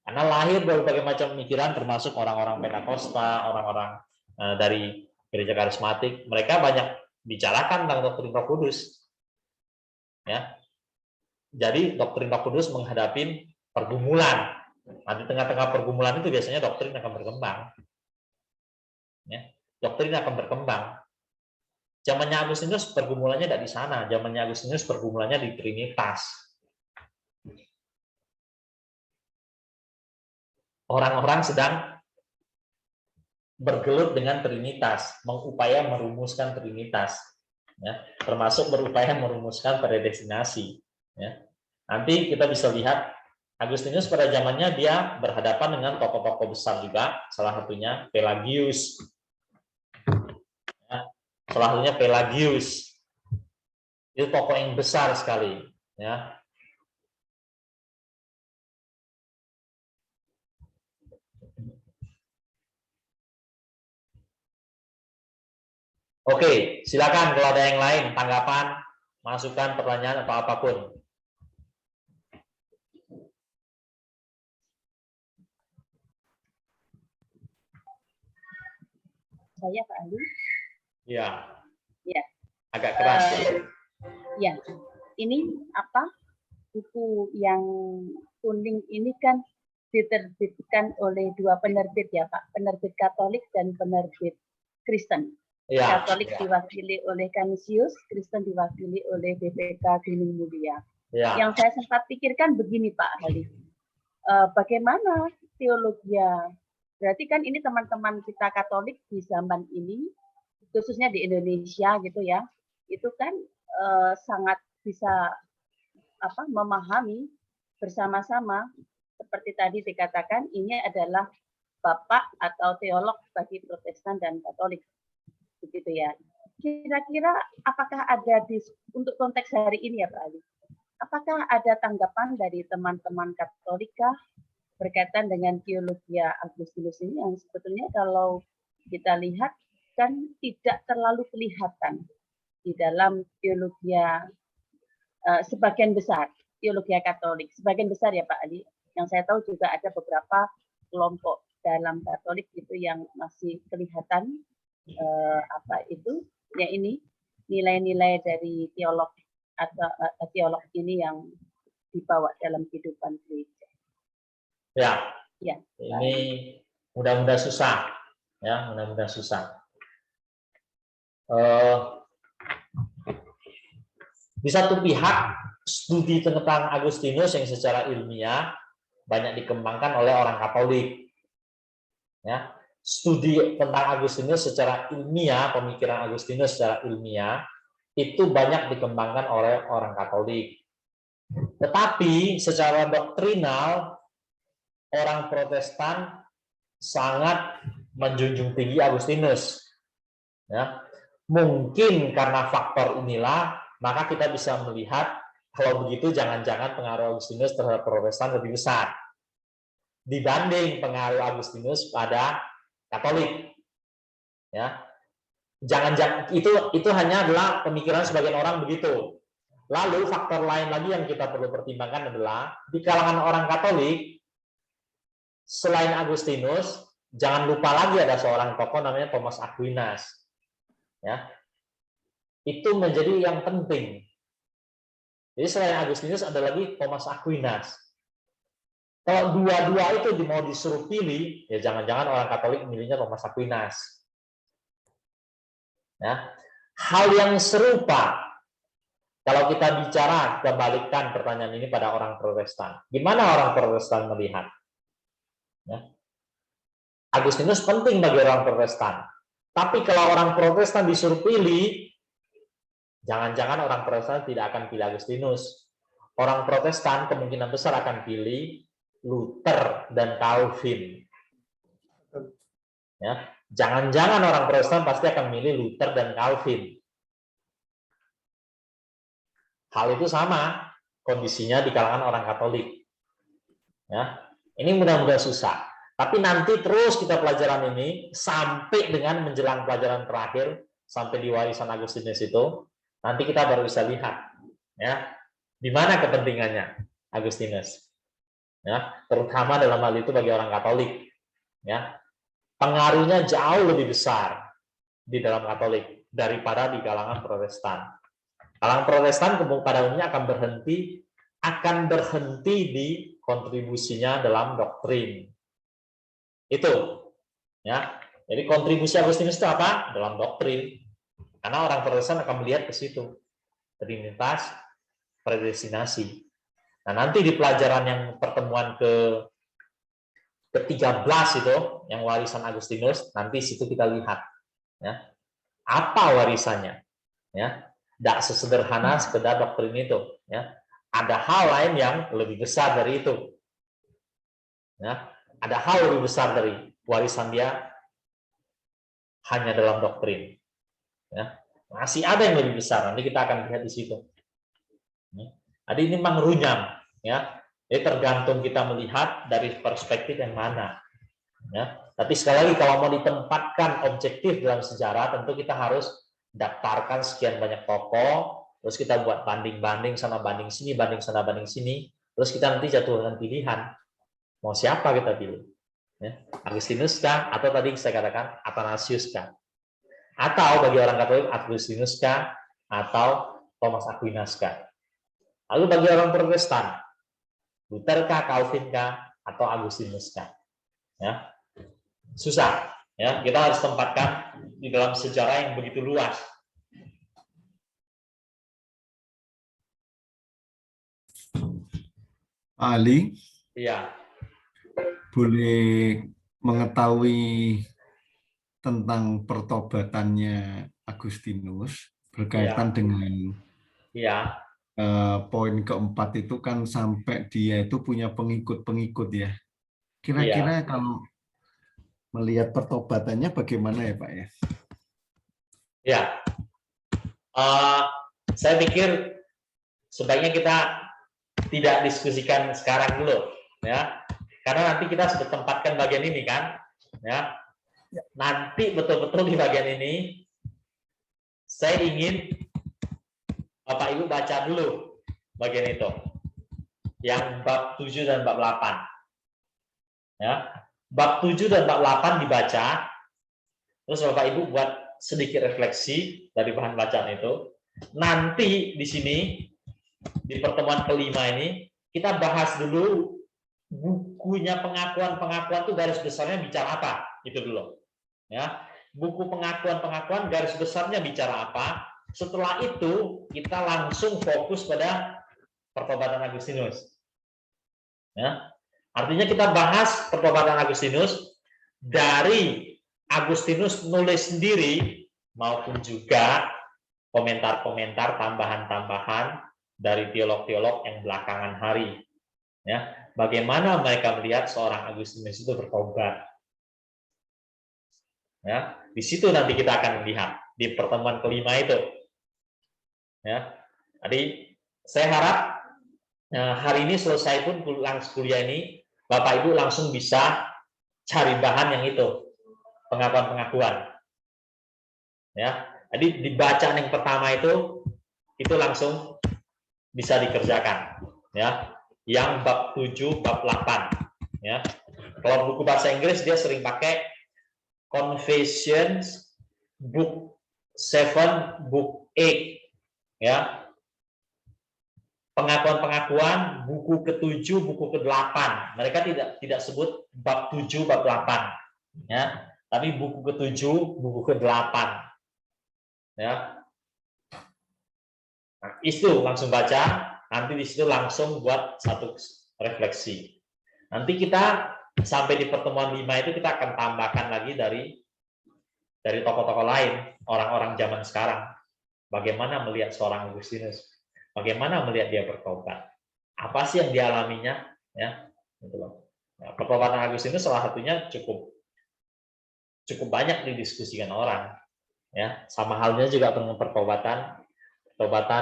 Karena lahir berbagai macam pemikiran, termasuk orang-orang Pentakosta, orang-orang dari gereja karismatik, mereka banyak bicarakan tentang doktrin Roh Kudus. Ya. Jadi doktrin Roh Kudus menghadapi pergumulan. Nah, di tengah-tengah pergumulan itu biasanya doktrin akan berkembang. Ya, doktrin akan berkembang. Zamannya Agustinus pergumulannya tidak di sana. Zamannya Agustinus pergumulannya di Trinitas. Orang-orang sedang bergelut dengan Trinitas, mengupaya merumuskan Trinitas. Ya, termasuk berupaya merumuskan predestinasi. Ya. Nanti kita bisa lihat Agustinus pada zamannya dia berhadapan dengan tokoh-tokoh besar juga, salah satunya Pelagius. Ya, salah satunya Pelagius. Itu tokoh yang besar sekali. Ya. Oke, silakan kalau ada yang lain, tanggapan, masukan, pertanyaan, atau apapun.
Saya Pak Ali.
Ya.
Ya.
Agak keras.
Ya, ini apa? Buku yang kuning ini kan diterbitkan oleh dua penerbit ya Pak, penerbit Katolik dan penerbit Kristen.
Ya,
Katolik diwakili oleh Canisius, Kristen diwakili oleh BPK Gunung Mulia.
ya.
Yang saya sempat pikirkan begini Pak Ali, bagaimana teologi? Berarti kan ini teman-teman kita Katolik di zaman ini, khususnya di Indonesia gitu ya, itu kan sangat bisa memahami bersama-sama seperti tadi dikatakan ini adalah bapak atau teolog bagi Protestan dan Katolik, begitu ya. Kira-kira apakah ada untuk konteks hari ini ya Pak Ali, apakah ada tanggapan dari teman-teman Katolika berkaitan dengan teologi Agustinus ini yang sebetulnya kalau kita lihat kan tidak terlalu kelihatan di dalam teologi sebagian besar teologi Katolik, sebagian besar ya Pak Ali. Yang saya tahu juga ada beberapa kelompok dalam Katolik itu yang masih kelihatan ya ini nilai-nilai dari teolog atau teolog ini yang dibawa dalam kehidupan gereja.
Ya.
Ya.
Ini mudah-mudahan susah, ya, mudah-mudahan susah. Di satu pihak, studi tentang Agustinus yang secara ilmiah banyak dikembangkan oleh orang Katolik. Ya, studi tentang Agustinus secara ilmiah, pemikiran Agustinus secara ilmiah itu banyak dikembangkan oleh orang Katolik. Tetapi secara doktrinal orang Protestan sangat menjunjung tinggi Agustinus. Ya, mungkin karena faktor inilah maka kita bisa melihat kalau begitu jangan-jangan pengaruh Agustinus terhadap Protestan lebih besar dibanding pengaruh Agustinus pada Katolik. Ya, jangan-jangan itu hanya adalah pemikiran sebagian orang begitu. Lalu faktor lain lagi yang kita perlu pertimbangkan adalah di kalangan orang Katolik selain Agustinus, jangan lupa lagi ada seorang tokoh namanya Thomas Aquinas. Ya, itu menjadi yang penting. Jadi selain Agustinus ada lagi Thomas Aquinas. Kalau dua-dua itu mau disuruh pilih, ya jangan-jangan orang Katolik milihnya Thomas Aquinas. Ya, hal yang serupa kalau kita bicara kebalikkan pertanyaan ini pada orang Protestan. Gimana orang Protestan melihat? Ya. Agustinus penting bagi orang Protestan. Tapi kalau orang Protestan disuruh pilih, jangan-jangan orang Protestan tidak akan pilih Agustinus. Orang Protestan kemungkinan besar akan pilih Luther dan Calvin. Ya, jangan-jangan orang Protestan pasti akan milih Luther dan Calvin. Hal itu sama kondisinya di kalangan orang Katolik. Ya, ini mudah-mudahan susah. Tapi nanti terus kita pelajaran ini sampai dengan menjelang pelajaran terakhir sampai di warisan Agustinus itu. Nanti kita baru bisa lihat, ya, di mana kepentingannya Agustinus, ya, terutama dalam hal itu bagi orang Katolik, ya, pengaruhnya jauh lebih besar di dalam Katolik daripada di kalangan Protestan. Kalangan Protestan pada umumnya akan berhenti di kontribusinya dalam doktrin, itu, ya. Jadi kontribusi Agustinus itu apa? Dalam doktrin. Karena orang Protestan akan melihat ke situ, Trinitas, predestinasi. Nah, nanti di pelajaran yang pertemuan ke-13 itu, yang warisan Agustinus, nanti situ kita lihat, ya, apa warisannya, ya, tidak sesederhana sekedar doktrin itu, ya, ada hal lain yang lebih besar dari itu, ya, ada hal lebih besar dari warisan dia hanya dalam doktrin. Ya, masih ada yang lebih besar. Nanti kita akan lihat di situ. Jadi ini memang runyam, ya. Jadi tergantung kita melihat dari perspektif yang mana. Ya. Tapi sekali lagi kalau mau ditempatkan objektif dalam sejarah, tentu kita harus daftarkan sekian banyak tokoh, terus kita buat banding-banding sana banding sini, banding sana banding sini, terus kita nanti jatuhkan pilihan mau siapa kita pilih, ya, Agustinus kah, atau tadi saya katakan Athanasius kah, atau bagi orang Katolik Agustinus kah, atau Thomas Aquinas kah. Lalu bagi orang Protestan, Luther kah, Calvin kah, atau Agustinus kah, ya, susah. Ya, kita harus tempatkan di dalam sejarah yang begitu luas.
Ali,
Iya,
boleh mengetahui tentang pertobatannya Agustinus berkaitan dengan
iya,
poin keempat itu kan sampai dia itu punya pengikut-pengikut ya.
iya.
Kira-kira kalau melihat pertobatannya bagaimana ya Pak ya?
Ya, saya pikir sebaiknya kita tidak diskusikan sekarang dulu, ya, karena nanti kita sudah tempatkan bagian ini kan, ya. Nanti betul-betul di bagian ini, saya ingin Bapak Ibu baca dulu bagian itu, yang bab 7 dan bab 8, ya. Bab 7 dan bab 8 dibaca, terus Bapak Ibu buat sedikit refleksi dari bahan bacaan itu. Nanti di sini, di pertemuan kelima ini, kita bahas dulu bukunya pengakuan-pengakuan itu garis besarnya bicara apa, itu dulu. Ya, buku pengakuan-pengakuan garis besarnya bicara apa. Setelah itu kita langsung fokus pada pertobatan Agustinus. Ya, artinya kita bahas pertobatan Agustinus dari Agustinus nulis sendiri maupun juga komentar-komentar tambahan-tambahan dari teolog-teolog yang belakangan hari. Ya, bagaimana mereka melihat seorang Agustinus itu bertobat. Ya, di situ nanti kita akan melihat di pertemuan kelima itu. Ya, jadi saya harap hari ini selesai pun kuliah ini, Bapak Ibu langsung bisa cari bahan yang itu, pengakuan-pengakuan. Ya, jadi di bacaan yang pertama itu langsung bisa dikerjakan. Ya, yang bab 7, bab 8. Ya, kalau buku bahasa Inggris dia sering pakai Confessions, book 7, book 8. Ya, pengakuan-pengakuan buku ke-7, buku ke-8. Mereka tidak sebut bab 7, bab 8. Ya, tapi buku ke-7, buku ke-8. Ya. Nah, itu langsung baca, nanti di situ langsung buat satu refleksi. Nanti kita sampai di pertemuan 5 itu kita akan tambahkan lagi dari tokoh-tokoh lain, orang-orang zaman sekarang. Bagaimana melihat seorang Agustinus? Bagaimana melihat dia bertobat? Apa sih yang dialaminya? Ya, gitu loh. Nah, pertobatan Agustinus salah satunya cukup banyak didiskusikan orang. Ya, sama halnya juga dengan pertobatan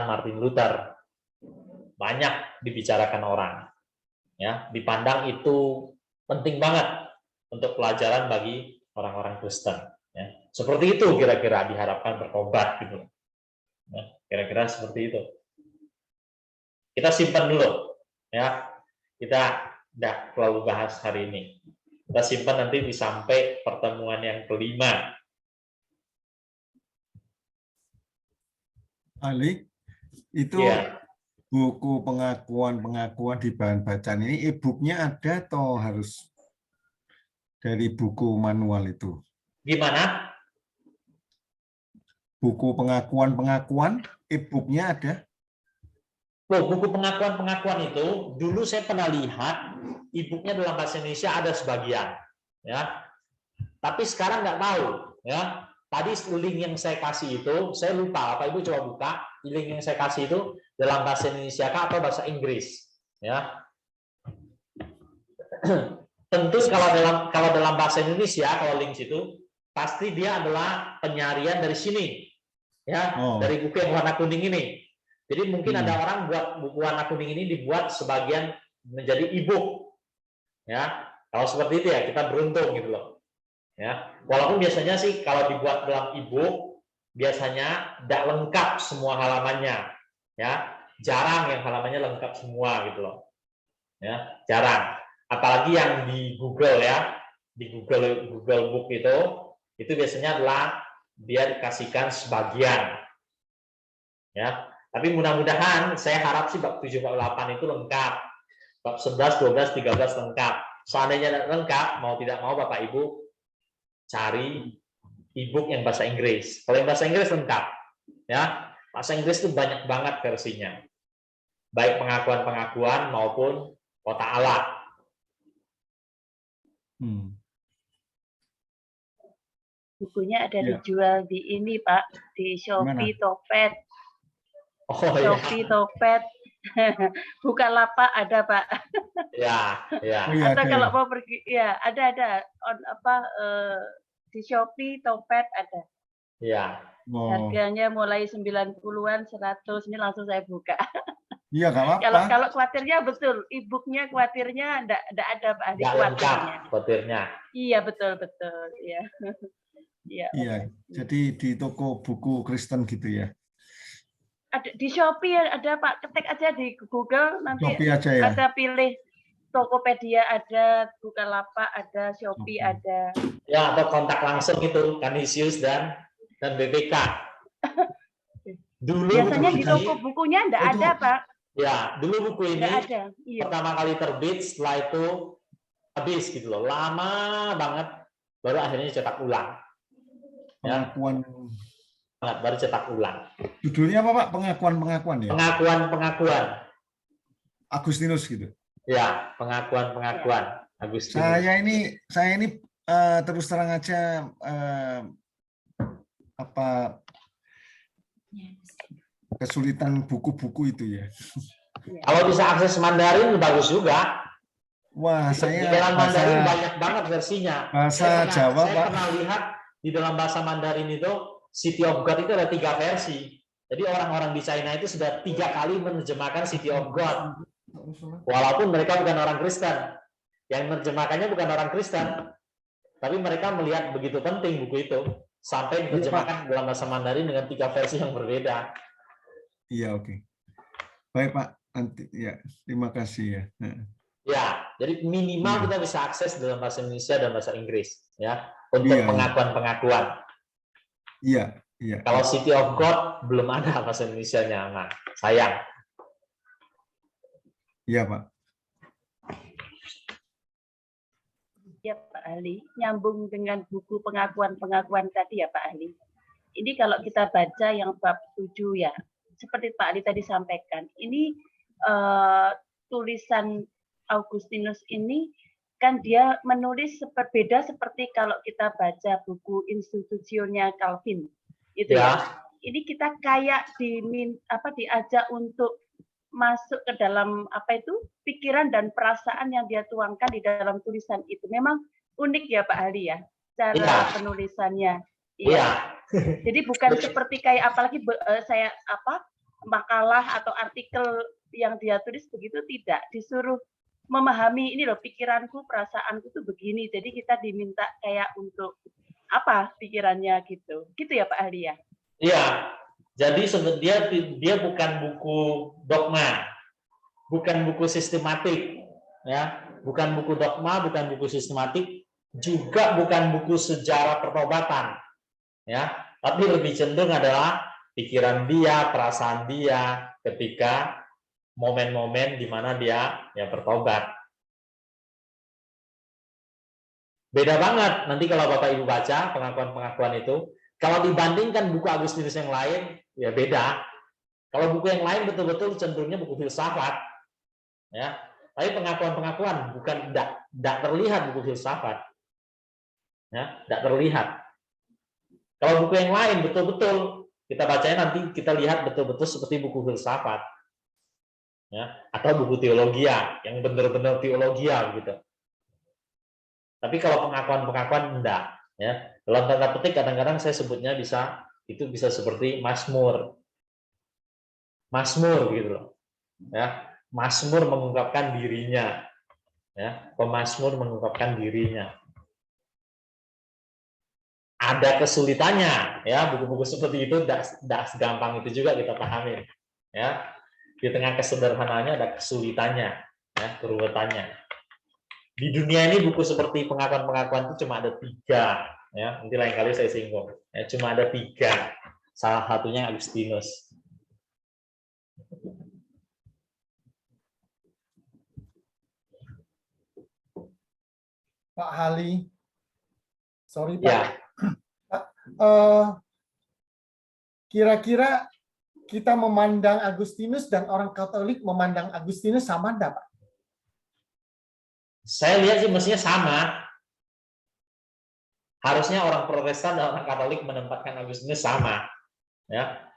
Martin Luther. Banyak dibicarakan orang. Ya, dipandang itu penting banget untuk pelajaran bagi orang-orang Kristen. Ya, seperti itu kira-kira diharapkan bertobat gitu. Ya, kira-kira seperti itu. Kita simpan dulu, ya. Kita tidak terlalu bahas hari ini. Kita simpan nanti sampai pertemuan yang kelima.
Ali, itu
Ya.
buku pengakuan-pengakuan di bahan bacaan ini e-booknya ada atau harus dari buku manual itu?
Gimana?
Buku pengakuan-pengakuan e-booknya ada?
Loh, buku pengakuan-pengakuan itu dulu saya pernah lihat e-booknya dalam bahasa Indonesia ada sebagian, ya. Tapi sekarang nggak tahu, ya. Tadi link yang saya kasih itu saya lupa. Apa Ibu coba buka link yang saya kasih itu dalam bahasa Indonesia atau bahasa Inggris, ya. Tentu kalau dalam bahasa Indonesia kalau link itu pasti dia adalah penyarian dari sini, ya, dari buku yang warna kuning ini. Jadi mungkin ada orang buat buku warna kuning ini dibuat sebagian menjadi e-book. Ya, kalau seperti itu ya kita beruntung gitu loh. Ya, walaupun biasanya sih kalau dibuat dalam e-book biasanya tidak lengkap semua halamannya, ya. Jarang yang halamannya lengkap semua gitu loh. Ya, jarang. Apalagi yang di Google ya, di Google Book itu biasanya adalah dia dikasihkan sebagian. Ya, tapi mudah-mudahan saya harap sih bab 7 bab 8 itu lengkap. Bab 11, 12, 13 lengkap. Seandainya tidak lengkap, mau tidak mau Bapak Ibu cari e-book yang bahasa Inggris. Kalau yang bahasa Inggris lengkap. Ya, bahasa Inggris itu banyak banget versinya. Baik pengakuan-pengakuan maupun kota Allah.
Bukunya ada
Ya.
dijual di ini, Pak, di Shopee, Topet.
Oh
Shopee, Topet. Bukalapak ada, Pak.
ya, ya.
Oh, iya,
Atau
ada
kalau
ya?
mau pergi, ya ada di Shopee, Topet ada.
Ya.
Oh,
Harganya mulai 90-an, 100, ini langsung saya buka.
iya nggak apa-apa.
Kalau khawatirnya betul, e-booknya khawatirnya enggak ada Pak Ahli
Nggak lengkap
khawatirnya.
khawatirnya.
Iya betul, iya. Iya.
Iya, jadi di toko buku Kristen gitu ya.
Ada di Shopee ada Pak, ketik aja di Google nanti
Shopee aja ya.
ada pilih Tokopedia ada, Bukalapak ada, Shopee ada.
Ya, atau kontak langsung itu Kanisius dan BPK. Dulu
Biasanya
buku
di
ini,
toko bukunya enggak ada, Pak.
ya, dulu buku ini
Enggak ada. Iya.
pertama kali terbit, setelah itu habis gitu loh. Lama banget baru akhirnya cetak ulang. Ya,
Pengakuan.
baru cetak ulang.
Judulnya apa Pak? Pengakuan-pengakuan ya?
Pengakuan-pengakuan.
Agustinus gitu.
Ya, pengakuan-pengakuan Agustinus.
Saya ini terus terang aja kesulitan buku-buku itu ya.
Kalau bisa akses Mandarin bagus juga.
Wah,
Di
saya
dalam Mandarin banyak banget versinya.
bahasa Jawa,
saya
Pak.
pernah lihat di dalam bahasa Mandarin itu City of God itu ada 3 versi. Jadi orang-orang di China itu sudah 3 kali menerjemahkan City of God. Walaupun mereka bukan orang Kristen. Yang menerjemahkannya bukan orang Kristen. Tapi mereka melihat begitu penting buku itu. Sampai diterjemahkan dalam bahasa Mandarin dengan 3 versi yang berbeda.
Iya, oke. Baik, Pak. Nanti ya, terima kasih ya.
Ya, jadi minimal kita bisa akses dalam bahasa Indonesia dan bahasa Inggris ya untuk
Iya,
pengakuan-pengakuan.
Iya, iya.
Kalau City of God belum ada bahasa Indonesianya, nah sayang.
Iya, Pak.
Ya Pak Ahli, nyambung dengan buku pengakuan-pengakuan tadi ya Pak Ahli. Ini kalau kita baca yang bab 7 ya, seperti Pak Ali tadi sampaikan, ini tulisan Augustinus ini kan dia menulis berbeda seperti kalau kita baca buku Institutionnya Calvin, itu ya. Ini kita kayak diajak untuk masuk ke dalam pikiran dan perasaan yang dia tuangkan di dalam tulisan itu. Memang unik ya Pak Ali ya, cara penulisannya. Iya. Jadi bukan seperti kayak apalagi makalah atau artikel yang dia tulis begitu, tidak, disuruh memahami ini loh pikiranku, perasaanku tuh begini. Jadi kita diminta kayak untuk apa pikirannya gitu. Gitu ya Pak Ali ya?
Iya. Jadi sebenarnya dia bukan buku dogma. Bukan buku sistematik ya, bukan buku dogma, bukan buku sistematik, juga bukan buku sejarah pertobatan. Ya, tapi lebih cenderung adalah pikiran dia, perasaan dia ketika momen-momen di mana dia bertobat. Beda banget nanti kalau Bapak Ibu baca pengakuan-pengakuan itu, kalau dibandingkan buku Agustinus yang lain, ya beda. Kalau buku yang lain betul-betul cenderungnya buku filsafat, ya. Tapi pengakuan-pengakuan bukan tidak terlihat buku filsafat, ya, tidak terlihat. Kalau buku yang lain betul-betul kita bacanya nanti kita lihat betul-betul seperti buku filsafat. Ya, atau buku teologia yang benar-benar teologia gitu. Tapi kalau pengakuan-pengakuan enggak, ya. Dalam tanda petik kadang-kadang saya sebutnya bisa seperti Mazmur. Mazmur gitu loh. Ya, Mazmur mengungkapkan dirinya. Ya, pemazmur mengungkapkan dirinya. ada kesulitannya, ya. Buku-buku seperti itu tidak segampang itu juga kita pahami, ya. Di tengah kesederhanaannya ada kesulitannya, ya, keruwetannya. Di dunia ini buku seperti pengakuan-pengakuan itu cuma ada 3, ya. Nanti lain kali saya singgung, ya, cuma ada 3. Salah satunya Agustinus.
Pak Hali, sorry Pak.
Ya.
Kira-kira kita memandang Agustinus dan orang Katolik memandang Agustinus sama enggak, Pak?
Saya lihat sih mestinya sama. Harusnya orang Protestan dan orang Katolik menempatkan Agustinus sama. Ya.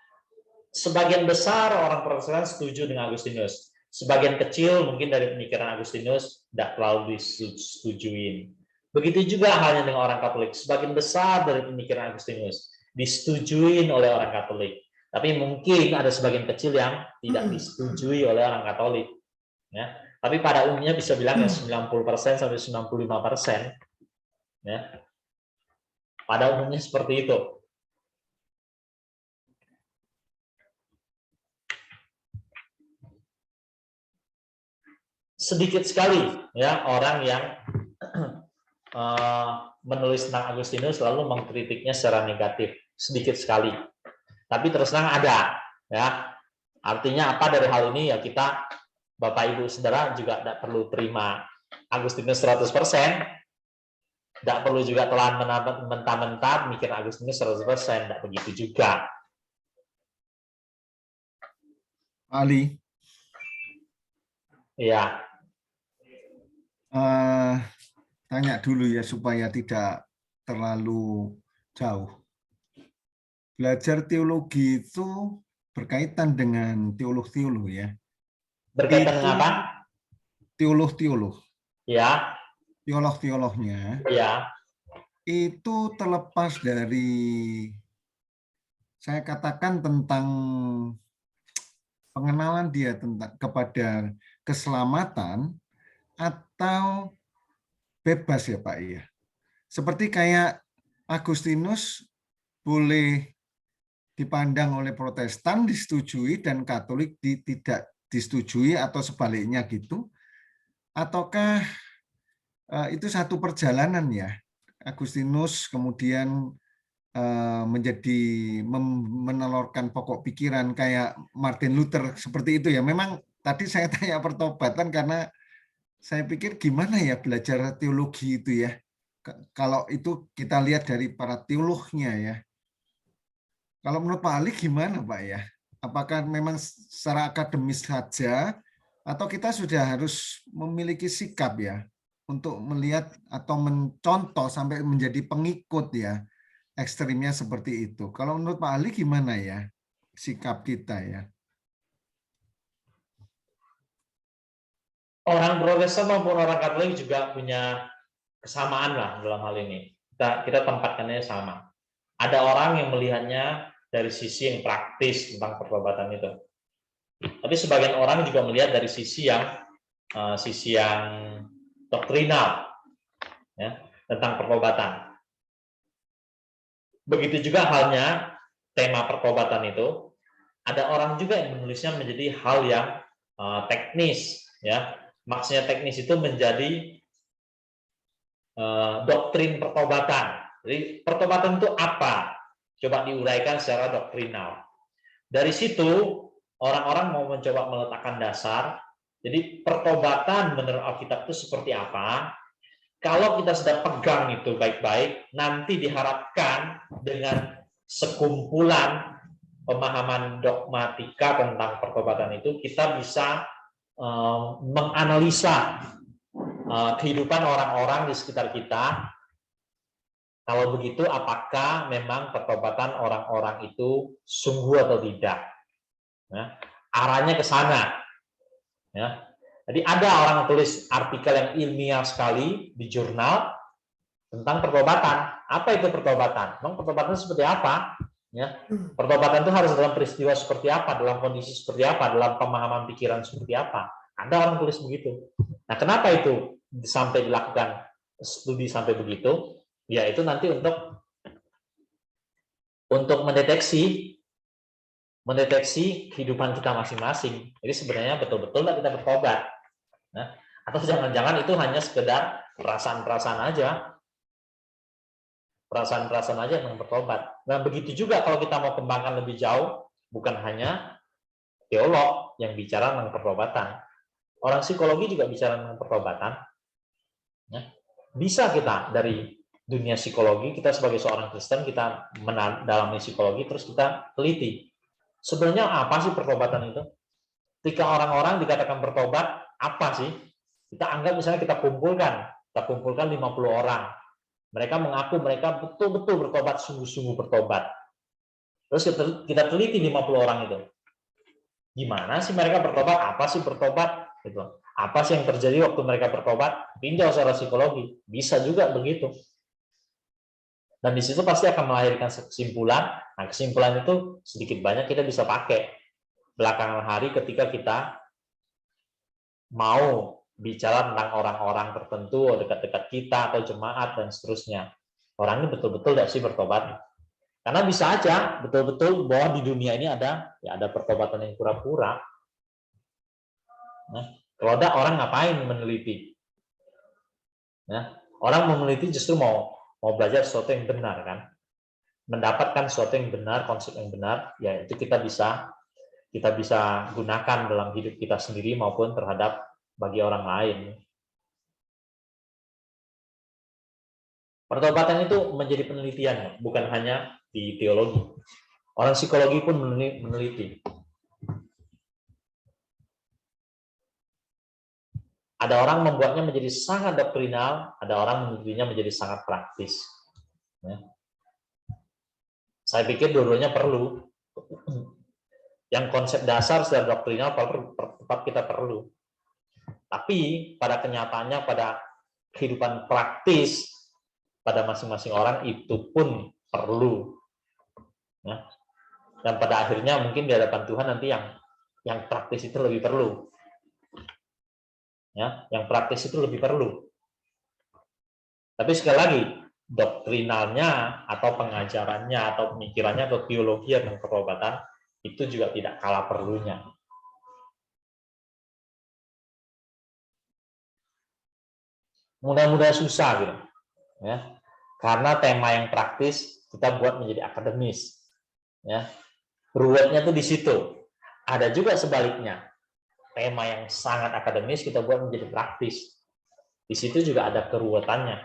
Sebagian besar orang Protestan setuju dengan Agustinus. Sebagian kecil mungkin dari pemikiran Agustinus tidak terlalu disetujuin. Begitu juga halnya dengan orang Katolik. Sebagian besar dari pemikiran Agustinus disetujuin oleh orang Katolik. Tapi mungkin ada sebagian kecil yang tidak disetujui oleh orang Katolik. Ya. Tapi pada umumnya bisa bilang ya 90% sampai 95%. Ya. Pada umumnya seperti itu. Sedikit sekali ya orang yang menulis tentang Agustinus lalu mengkritiknya secara negatif. Sedikit sekali. Tapi terus terang ada, ya. Artinya apa dari hal ini ya, kita Bapak Ibu Saudara juga tidak perlu terima Agustinus 100%, tidak perlu juga telan mentah-mentah mikir Agustinus 100%, tidak begitu juga.
Ali.
Iya.
Tanya dulu ya supaya tidak terlalu jauh. Belajar teologi itu berkaitan dengan teolog-teolog ya.
Berkaitan dengan apa?
Teolog-teolog.
Ya.
Teolog-teolognya.
Ya.
Itu terlepas dari, saya katakan, tentang pengenalan dia tentang kepada keselamatan atau bebas ya Pak ya. Seperti kayak Agustinus boleh dipandang oleh Protestan disetujui dan Katolik tidak disetujui atau sebaliknya gitu. Ataukah itu satu perjalanan ya? Agustinus kemudian menelurkan pokok pikiran kayak Martin Luther seperti itu ya. Memang tadi saya tanya pertobatan karena saya pikir gimana ya belajar teologi itu ya. Kalau itu kita lihat dari para teolognya ya. Kalau menurut Pak Ali gimana Pak ya? Apakah memang secara akademis saja atau kita sudah harus memiliki sikap ya untuk melihat atau mencontoh sampai menjadi pengikut ya, ekstrimnya seperti itu. Kalau menurut Pak Ali gimana ya sikap kita ya?
Orang Protestan maupun orang Katolik juga punya kesamaan lah dalam hal ini. Kita tempatkannya sama. Ada orang yang melihatnya dari sisi yang praktis tentang pertobatan itu. Tapi sebagian orang juga melihat dari sisi yang doktrinal ya, tentang pertobatan. Begitu juga halnya tema pertobatan itu, ada orang juga yang menulisnya menjadi hal yang teknis ya. Maksudnya teknis itu menjadi doktrin pertobatan. Jadi pertobatan itu apa? Coba diuraikan secara doktrinal. Dari situ orang-orang mau mencoba meletakkan dasar. Jadi pertobatan menurut Alkitab itu seperti apa? Kalau kita sudah pegang itu baik-baik, nanti diharapkan dengan sekumpulan pemahaman dogmatika tentang pertobatan itu kita bisa menganalisa kehidupan orang-orang di sekitar kita. Kalau begitu, apakah memang pertobatan orang-orang itu sungguh atau tidak? Ya, arahnya ke sana. Ya. Jadi ada orang tulis artikel yang ilmiah sekali di jurnal tentang pertobatan. Apa itu pertobatan? Memang pertobatan seperti apa? Ya. Pertobatan itu harus dalam peristiwa seperti apa, dalam kondisi seperti apa, dalam pemahaman pikiran seperti apa. Ada orang tulis begitu. Nah, kenapa itu sampai dilakukan studi sampai begitu? Ya itu nanti untuk untuk mendeteksi kehidupan kita masing-masing. Jadi sebenarnya betul-betul kita bertobat. Nah, atau jangan-jangan itu hanya sekedar perasaan-perasaan aja. Perasaan-perasaan aja yang bertobat. Nah, begitu juga kalau kita mau kembangkan lebih jauh, bukan hanya teolog yang bicara tentang pertobatan. Orang psikologi juga bicara tentang pertobatan. Ya. Bisa kita dari dunia psikologi, kita sebagai seorang Kristen, kita mendalami psikologi, terus kita teliti. Sebenarnya apa sih pertobatan itu? Ketika orang-orang dikatakan bertobat, apa sih? Kita anggap misalnya kita kumpulkan 50 orang. Mereka mengaku mereka betul-betul bertobat, sungguh-sungguh bertobat. Terus kita teliti 50 orang itu. Gimana sih mereka bertobat? Apa sih bertobat? Gitu. Apa sih yang terjadi waktu mereka bertobat? Tinjau secara psikologi. Bisa juga begitu. Dan di situ pasti akan melahirkan kesimpulan. Nah, kesimpulan itu sedikit banyak kita bisa pakai belakangan hari ketika kita mau bicara tentang orang-orang tertentu, dekat-dekat kita, atau jemaat, dan seterusnya. Orang ini betul-betul tidak sih bertobat. Karena bisa aja betul-betul bahwa di dunia ini ada pertobatan yang pura-pura. Nah, kalau ada orang ngapain meneliti? Nah, orang meneliti justru mau belajar sesuatu yang benar, kan? Mendapatkan sesuatu yang benar, konsep yang benar, ya itu kita bisa gunakan dalam hidup kita sendiri maupun terhadap bagi orang lain. Pertobatan itu menjadi penelitian, bukan hanya di teologi. Orang psikologi pun meneliti. Ada orang membuatnya menjadi sangat doktrinal, ada orang menelitinya menjadi sangat praktis. Ya. Saya pikir dua-duanya perlu. Yang konsep dasar secara doktrinal tetap kita perlu. Tapi pada kenyataannya, pada kehidupan praktis, pada masing-masing orang itu pun perlu. Ya. Dan pada akhirnya mungkin di hadapan Tuhan nanti yang praktis itu lebih perlu. Ya, yang praktis itu lebih perlu. Tapi sekali lagi, doktrinalnya atau pengajarannya atau pemikirannya atau teologi tentang pertobatan itu juga tidak kalah perlunya. Mudah-mudahan susah gitu. Ya. Karena tema yang praktis kita buat menjadi akademis. Ya. Ruwetnya tuh di situ. Ada juga sebaliknya. Tema yang sangat akademis kita buat menjadi praktis. Di situ juga ada keruwetannya.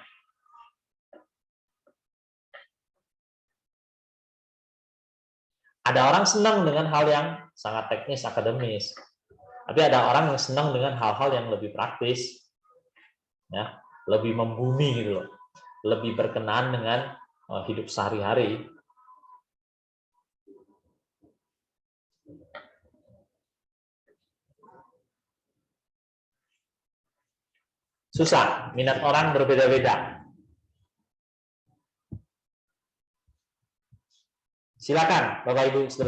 Ada orang senang dengan hal yang sangat teknis, akademis. Tapi ada orang yang senang dengan hal-hal yang lebih praktis. Ya, lebih membumi gitu loh. Lebih berkenaan dengan hidup sehari-hari. Susah, minat orang berbeda-beda. Silakan, Bapak Ibu, saudara.